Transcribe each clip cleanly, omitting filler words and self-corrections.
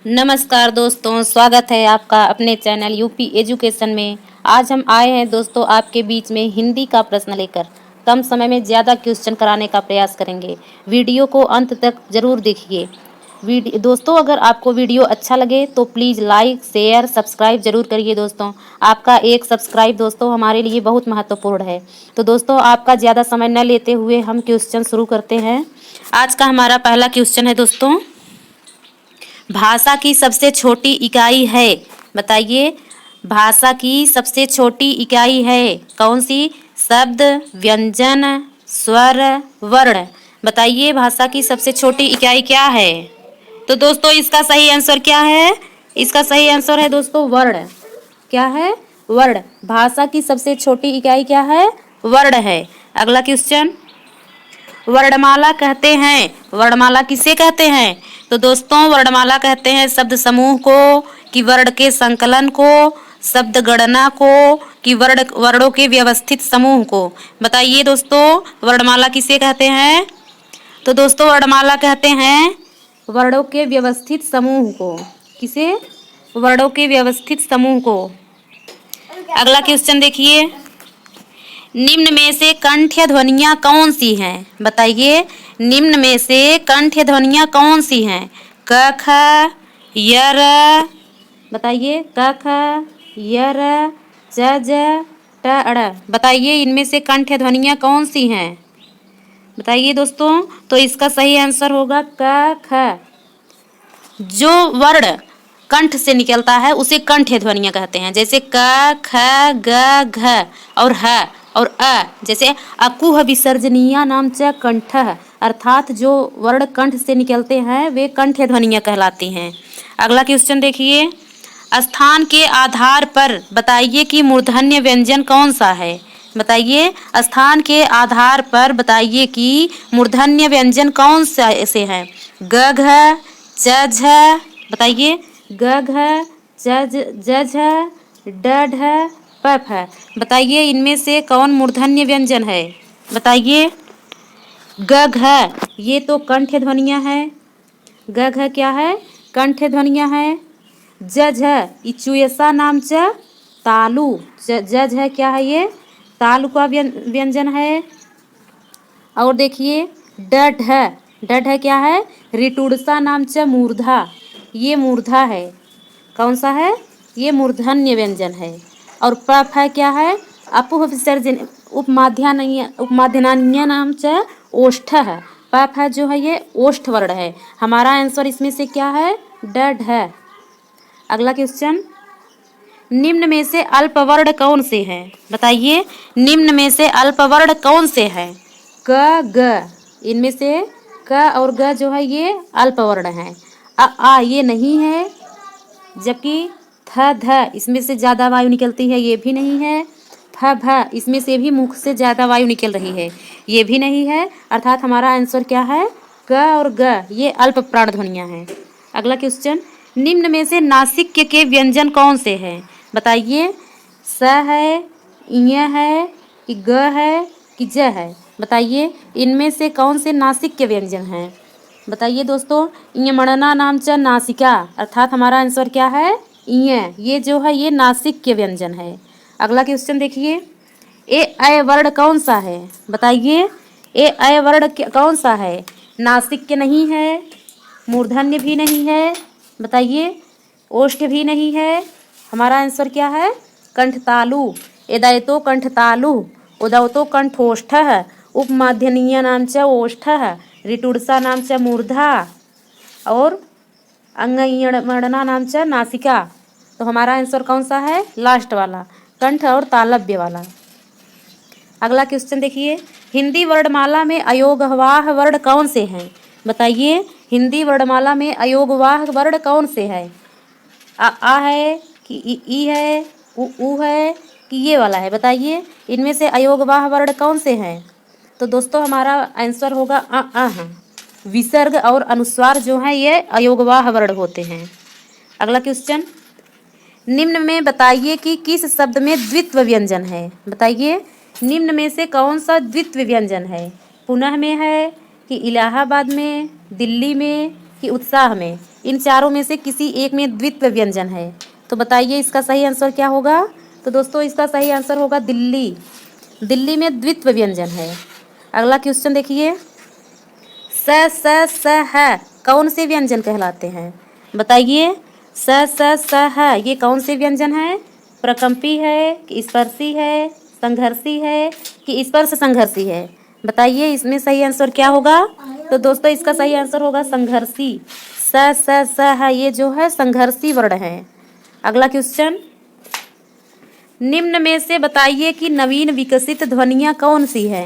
नमस्कार दोस्तों, स्वागत है आपका अपने चैनल यूपी एजुकेशन में। आज हम आए हैं दोस्तों आपके बीच में हिंदी का प्रश्न लेकर। कम समय में ज़्यादा क्वेश्चन कराने का प्रयास करेंगे। वीडियो को अंत तक ज़रूर देखिए। दोस्तों अगर आपको वीडियो अच्छा लगे तो प्लीज़ लाइक शेयर सब्सक्राइब ज़रूर करिए दोस्तों। आपका एक सब्सक्राइब दोस्तों हमारे लिए बहुत महत्वपूर्ण है। तो दोस्तों आपका ज़्यादा समय न लेते हुए हम क्वेश्चन शुरू करते हैं। आज का हमारा पहला क्वेश्चन है दोस्तों, भाषा की सबसे छोटी इकाई है। बताइए, भाषा की सबसे छोटी इकाई है कौन सी? शब्द, व्यंजन, स्वर, वर्ण। बताइए भाषा की सबसे छोटी इकाई क्या है? तो दोस्तों इसका सही आंसर क्या है? इसका सही आंसर है दोस्तों वर्ण। क्या है? वर्ण। भाषा की सबसे छोटी इकाई क्या है? वर्ण है। अगला क्वेश्चन, वर्णमाला कहते हैं। वर्णमाला किसे कहते हैं? तो दोस्तों वर्णमाला कहते हैं शब्द समूह को, कि वर्ण के संकलन को, शब्द गणना को, कि वर्णों के व्यवस्थित समूह को। बताइए दोस्तों वर्णमाला किसे कहते हैं? तो दोस्तों वर्णमाला कहते हैं वर्णों के व्यवस्थित समूह को। किसे? वर्णों के व्यवस्थित समूह को। अगला क्वेश्चन देखिए, निम्न में से कंठ्य ध्वनियाँ कौन सी हैं? बताइए, निम्न में से कंठ्य ध्वनियाँ कौन सी हैं? क ख य र। बताइए, क ख य र ज ज ट ड़। बताइए इनमें से कंठ्य ध्वनियाँ कौन सी हैं? बताइए दोस्तों। तो इसका सही आंसर होगा क ख। जो वर्ण कंठ से निकलता है उसे कंठ्य ध्वनियाँ कहते हैं। जैसे क ख ग घ और ह और अ। जैसे अकुह विसर्जनीय नाम च कंठः, अर्थात जो वर्ण कंठ से निकलते हैं वे कंठ्य ध्वनियाँ कहलाती हैं। अगला क्वेश्चन देखिए, स्थान के आधार पर बताइए कि मूर्धन्य व्यंजन कौन सा है? बताइए, स्थान के आधार पर बताइए कि मूर्धन्य व्यंजन कौन से हैं? ग घ च झ। बताइए, ग घ च ज झ ड ढ प फ। बताइए इनमें से कौन मूर्धन्य व्यंजन है? बताइए, ग घ ये तो कंठ्य ध्वनियाँ हैं। ग घ क्या है? कंठ्य ध्वनियाँ हैं। ज झ इचुएसा नाम च तालु। ज झ क्या है? ये तालु का व्यंजन है। और देखिए ड ढ। ड ढ क्या है? रिटुड़सा नाम च मूर्धा। ये मूर्धा है। कौन सा है? ये मूर्धन्य व्यंजन है। और प फ क्या है? अपुह विसर्जन उपमाध्यनान्य नाम च ओष्ठः। प फ जो है ये ओष्ठ वर्ण है। हमारा आंसर इसमें से क्या है? ड ढ। अगला क्वेश्चन, निम्न में से अल्पवर्ण कौन से हैं? बताइए, निम्न में से अल्पवर्ण कौन से हैं? क ग। इनमें से क और ग जो है ये अल्पवर्ण हैं। आ ये नहीं है। जबकि थ ध इसमें से ज़्यादा वायु निकलती है, ये भी नहीं है। फ भ इसमें से भी मुख से ज़्यादा वायु निकल रही है, ये भी नहीं है। अर्थात हमारा आंसर क्या है? क और ग ये अल्प प्राण ध्वनियाँ हैं। अगला क्वेश्चन, निम्न में से नासिक्य के व्यंजन कौन से हैं? बताइए, स है, इ है, कि ग है, कि ज है? बताइए इनमें से कौन से नासिक्य व्यंजन हैं? बताइए दोस्तों, इं मणना नाम च नासिका, अर्थात हमारा आंसर क्या है? इं। ये जो है ये नासिक्य व्यंजन है। अगला क्वेश्चन देखिए, ए अय वर्ण कौन सा है? बताइए, ए अय वर्ण कौन सा है? नासिक्य नहीं है, मूर्धन्य भी नहीं है। बताइए, ओष्ठ भी नहीं है। हमारा आंसर क्या है? कंठतालु। एदयतो कंठतालु उदवतो कंठोष्ठः उपमाध्यनीय नाम च ओष्ठः रिटुड़सा नाम च मूर्धा और अंगयणमणना नाम च नासिका। तो हमारा आंसर कौन सा है? लास्ट वाला, कंठ और तालव्य वाला। अगला क्वेश्चन देखिए, हिंदी वर्णमाला में अयोगवाह वर्ण कौन से हैं? बताइए, हिंदी वर्णमाला में अयोगवाह वर्ण कौन से हैं? आ है, कि ई है, उ है, कि ये वाला है? बताइए इनमें से अयोगवाह वर्ण कौन से हैं? तो दोस्तों हमारा आंसर होगा अ। विसर्ग और अनुस्वार जो है ये अयोगवाह वर्ण होते हैं। अगला क्वेश्चन, निम्न में बताइए कि किस शब्द में द्वित्व व्यंजन है? बताइए, निम्न में से कौन सा द्वित्व व्यंजन है? पुनः में है, कि इलाहाबाद में, दिल्ली में, कि उत्साह में? इन चारों में से किसी एक में द्वित्व व्यंजन है। तो बताइए इसका सही आंसर क्या होगा। तो दोस्तों इसका सही आंसर होगा दिल्ली। दिल्ली में द्वित्व व्यंजन है। अगला क्वेश्चन देखिए, स है कौन से व्यंजन कहलाते हैं। बताइए स है ये कौन से व्यंजन है। प्रकंपी है कि स्पर्शी है, संघर्षी है कि स्पर्श संघर्षी है। बताइए इसमें सही आंसर क्या होगा। तो दोस्तों इसका सही आंसर होगा संघर्षी। स है ये जो है संघर्षी वर्ण है। अगला क्वेश्चन, निम्न में से बताइए कि नवीन विकसित ध्वनियाँ कौन सी है।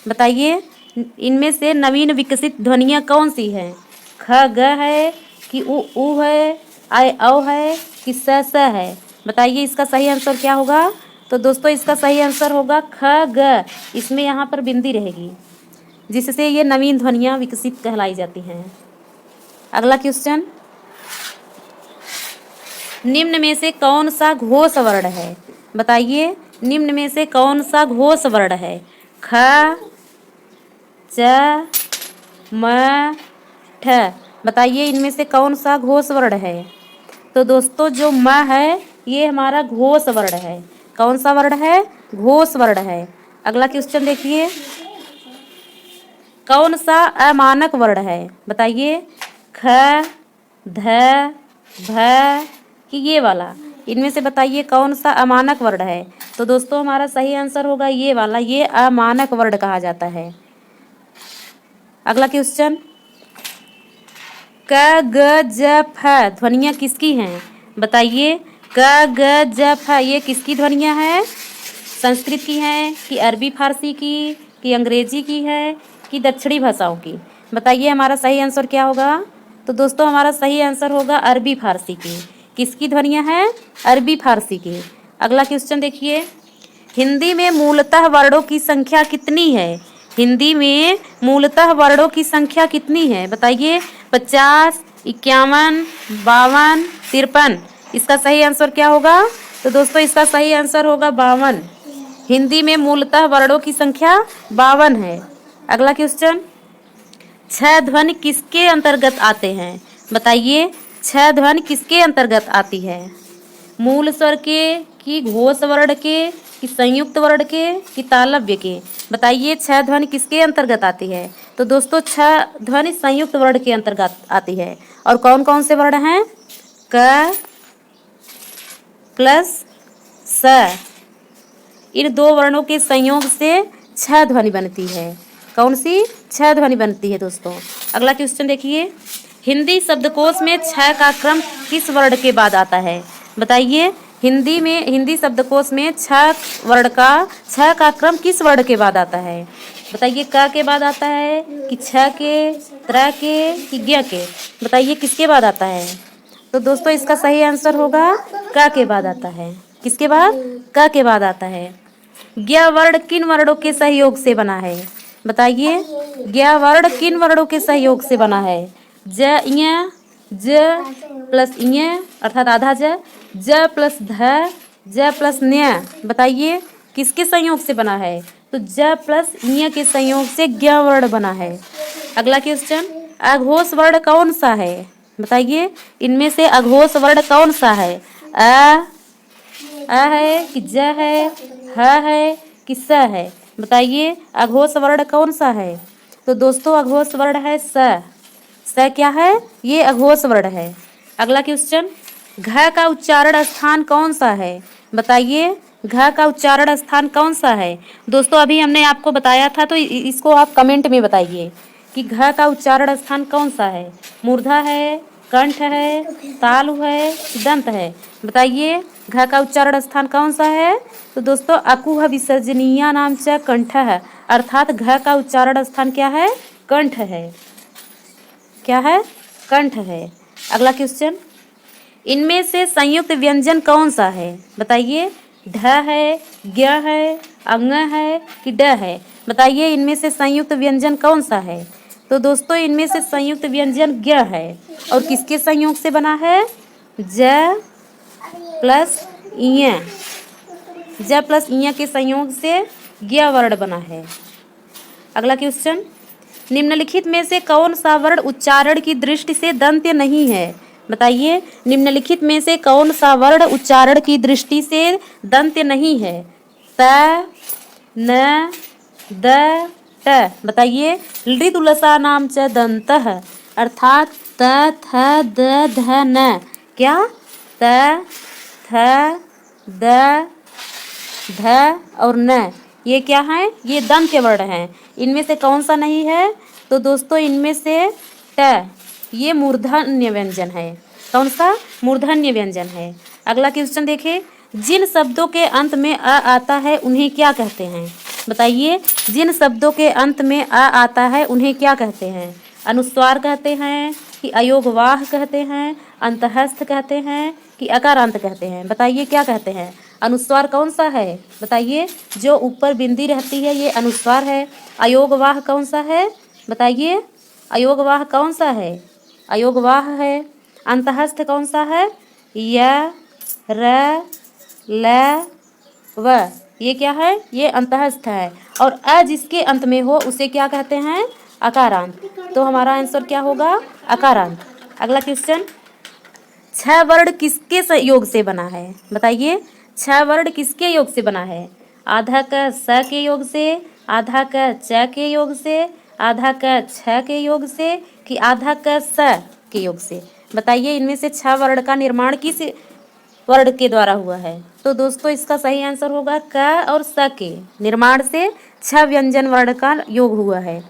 बताइए इनमें से नवीन विकसित ध्वनियाँ कौन सी हैं। ख ग है कि उ है, आय औ है कि स है। बताइए इसका सही आंसर क्या होगा। तो दोस्तों इसका सही आंसर होगा ख ग। इसमें यहाँ पर बिंदी रहेगी जिससे ये नवीन ध्वनियाँ विकसित कहलाई जाती हैं। अगला क्वेश्चन, निम्न में से कौन सा घोष वर्ण है। बताइए निम्न में से कौन सा घोष वर्ण है। ख च म ठ। बताइए इनमें से कौन सा घोष वर्ण है। तो दोस्तों जो म है ये हमारा घोष वर्ण है। कौन सा वर्ण है, घोष वर्ण है। अगला क्वेश्चन देखिए, कौन सा अमानक वर्ण है। बताइए ख ध भ कि ये वाला। इनमें से बताइए कौन सा अमानक वर्ण है। तो दोस्तों हमारा सही आंसर होगा ये वाला, ये अमानक वर्ण कहा जाता है। अगला क्वेश्चन, क ग ज फ ध्वनियाँ किसकी हैं। बताइए क ग ज फ ये किसकी ध्वनियाँ हैं। संस्कृत की हैं कि अरबी फारसी की कि अंग्रेजी की है कि दक्षिणी भाषाओं की। बताइए हमारा सही आंसर क्या होगा। तो दोस्तों हमारा सही आंसर होगा अरबी फारसी की। किसकी ध्वनियाँ हैं, अरबी फारसी की। अगला क्वेश्चन देखिए, हिंदी में मूलतः वर्णों की संख्या कितनी है। हिंदी में मूलतः वर्णों की संख्या कितनी है। बताइए 50, 51, 52, 53। इसका सही आंसर क्या होगा। तो दोस्तों इसका सही आंसर होगा 52। हिंदी में मूलतः वर्णों की संख्या 52 है। अगला क्वेश्चन, छह ध्वनि किसके अंतर्गत आते हैं। बताइए छह ध्वनि किसके अंतर्गत आती है। मूल स्वर के कि घोष वर्ण के कि संयुक्त वर्ण के कि तालव्य के। बताइए छह ध्वनि किसके अंतर्गत आती है। तो दोस्तों छह ध्वनि संयुक्त वर्ण के अंतर्गत आती है। और कौन कौन से वर्ण हैं, क प्लस स। इन दो वर्णों के संयोग से छह ध्वनि बनती है। कौन सी, छह ध्वनि बनती है दोस्तों। अगला क्वेश्चन देखिए, हिंदी शब्दकोश में छह का क्रम किस वर्ण के बाद आता है। बताइए हिंदी शब्दकोश में छह का क्रम किस वर्ण के बाद आता है। बताइए क के बाद आता है कि छ के, त्र के कि ज्ञ के। बताइए किसके बाद आता है। तो दोस्तों इसका सही आंसर होगा क के बाद आता है। किसके बाद, क के बाद आता है। ज्ञ वर्ण किन वर्णों के सहयोग से बना है। बताइए ज्ञ वर्ण किन वर्णों के सहयोग से बना है। ज ज प्लस अर्थात आधा ज प्लस ध, ज प्लस न्य। बताइए किसके संयोग से बना है। तो ज प्लस न्य के संयोग से ज्ञ वर्ण बना है। अगला क्वेश्चन, अघोष वर्ण कौन सा है। बताइए इनमें से अघोष वर्ण कौन सा है। अ है कि ज है, ह है कि स है। बताइए अघोष वर्ण कौन सा है। तो दोस्तों अघोष वर्ण है स। क्या है, ये अघोष वर्ण है। अगला क्वेश्चन, घ का उच्चारण स्थान कौन सा है। बताइए घ का उच्चारण स्थान कौन सा है। दोस्तों अभी हमने आपको बताया था तो इसको आप कमेंट में बताइए कि घ का उच्चारण स्थान कौन सा है। मूर्धा है, कंठ है, तालु है, दंत है। बताइए घ का उच्चारण स्थान कौन सा है। तो दोस्तों अकुह विसर्जनीय नाम च कंठ है, अर्थात घ का उच्चारण स्थान क्या है, कंठ है। क्या है, कंठ है। अगला क्वेश्चन, इनमें से संयुक्त व्यंजन कौन सा है। बताइए ढ है, ज्ञ है, अंग है कि ड है। बताइए इनमें से संयुक्त व्यंजन कौन सा है। तो दोस्तों इनमें से संयुक्त व्यंजन ज्ञ है। और किसके संयोग से बना है, ज प्लस इ। ज प्लस इ के संयोग से ज्ञ वर्ण बना है। अगला क्वेश्चन, निम्नलिखित में से कौन सा वर्ण उच्चारण की दृष्टि से दंत्य नहीं है। बताइए निम्नलिखित में से कौन सा वर्ण उच्चारण की दृष्टि से दंत्य नहीं है? त, न, द, ट। बताइए लृदुलसा नाम च दंतः अर्थात त, थ, द, ध, न। क्या? त, थ, द, ध और न, ये क्या है? ये दंत्य वर्ण है। इनमें से कौन सा नहीं है? तो दोस्तों इनमें से ट, ये मूर्धन्य व्यंजन है। कौन सा? मूर्धन्य व्यंजन है। अगला क्वेश्चन देखें, जिन शब्दों के अंत में अ आता है उन्हें क्या कहते हैं? बताइए जिन शब्दों के अंत में अ आता है उन्हें क्या कहते हैं? अनुस्वार कहते हैं कि अयोगवाह कहते हैं, अंतःस्थ कहते हैं कि अकारांत कहते हैं? बताइए क्या कहते हैं? अनुस्वार कौन सा है? बताइए जो ऊपर बिंदी रहती है ये अनुस्वार है। अयोगवाह कौन सा है? बताइए अयोगवाह कौन सा है? अयोगवाह है। अंतःस्थ कौन सा है? य, र, ल, व। ये क्या है? ये अंतःस्थ है। और अ जिसके अंत में हो उसे क्या कहते हैं? अकारांत। तो हमारा आंसर क्या होगा? अकारांत। अगला क्वेश्चन, छह वर्ण किसके योग से बना है? बताइए छह वर्ण किसके योग से बना है? आधा का स के योग से, आधा का च के योग से, आधा का छ के योग से कि आधा का स के योग से? बताइए इनमें से छह वर्ण का निर्माण किस वर्ण के द्वारा हुआ है? तो दोस्तों इसका सही आंसर होगा क और स के निर्माण से छह व्यंजन वर्ण का योग हुआ है।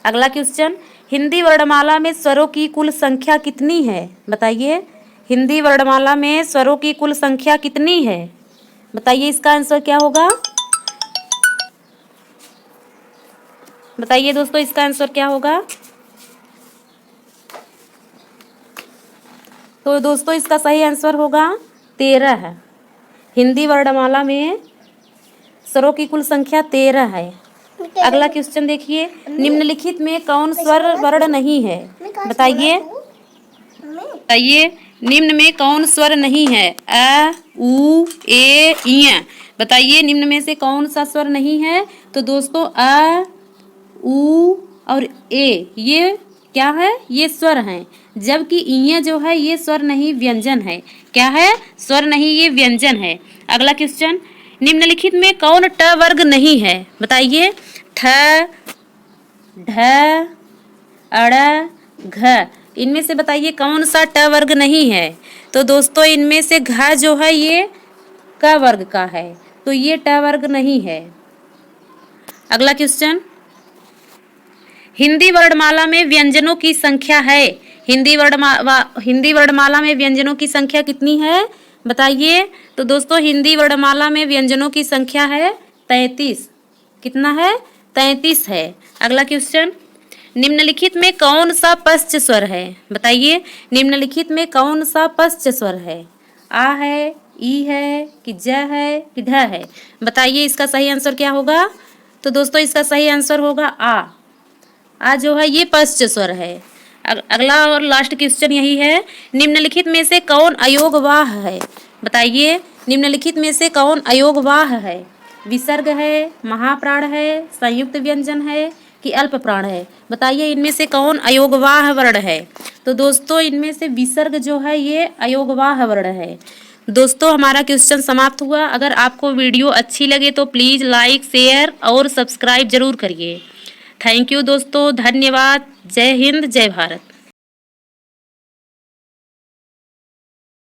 अगला क्वेश्चन, हिंदी वर्णमाला में स्वरों की कुल संख्या कितनी है? बताइए हिंदी वर्णमाला में स्वरों की कुल संख्या कितनी है? बताइए इसका आंसर क्या होगा? बताइए दोस्तों इसका आंसर क्या होगा? तो दोस्तों इसका सही आंसर होगा 13 है। हिंदी वर्णमाला में स्वरों की कुल संख्या 13 है। अगला क्वेश्चन देखिए, निम्नलिखित में कौन स्वर वर्ण नहीं है? बताइए बताइए निम्न में कौन स्वर नहीं है? अ, उ, ए, इ। बताइए निम्न में से कौन सा स्वर नहीं है? तो दोस्तों अ, उ और ए ये क्या है? ये स्वर हैं। जबकि इ जो है ये स्वर नहीं व्यंजन है। क्या है? स्वर नहीं, ये व्यंजन है। अगला क्वेश्चन, निम्नलिखित में कौन ट वर्ग नहीं है? बताइए ठ, ढ, अड़, घ। इनमें से बताइए कौन सा ट वर्ग नहीं है? तो दोस्तों इनमें से घ जो है ये क वर्ग का है, तो ये ट वर्ग नहीं है। अगला क्वेश्चन, हिंदी वर्णमाला में व्यंजनों की संख्या है। हिंदी वर्णमाला में व्यंजनों की संख्या कितनी है? बताइए। तो दोस्तों हिंदी वर्णमाला में व्यंजनों की संख्या है 33। कितना है? 33 है। अगला क्वेश्चन, निम्नलिखित में कौन सा पश्च स्वर है? बताइए निम्नलिखित में कौन सा पश्च स्वर है? आ है, ई है कि ज है कि ढ है? बताइए इसका सही आंसर क्या होगा? तो दोस्तों इसका सही आंसर होगा आ जो है ये पश्च स्वर है। अगला और लास्ट क्वेश्चन यही है, निम्नलिखित में से कौन अयोगवाह है? बताइए निम्नलिखित में से कौन अयोगवाह है? विसर्ग है, महाप्राण है, संयुक्त व्यंजन है कि अल्प प्राण है? बताइए इनमें से कौन अयोगवाह वर्ण है? तो दोस्तों इनमें से विसर्ग जो है ये अयोगवाह वर्ण है। दोस्तों हमारा क्वेश्चन समाप्त हुआ। अगर आपको वीडियो अच्छी लगे तो प्लीज़ लाइक, शेयर और सब्सक्राइब जरूर करिए। थैंक यू दोस्तों, धन्यवाद। जय हिंद, जय भारत।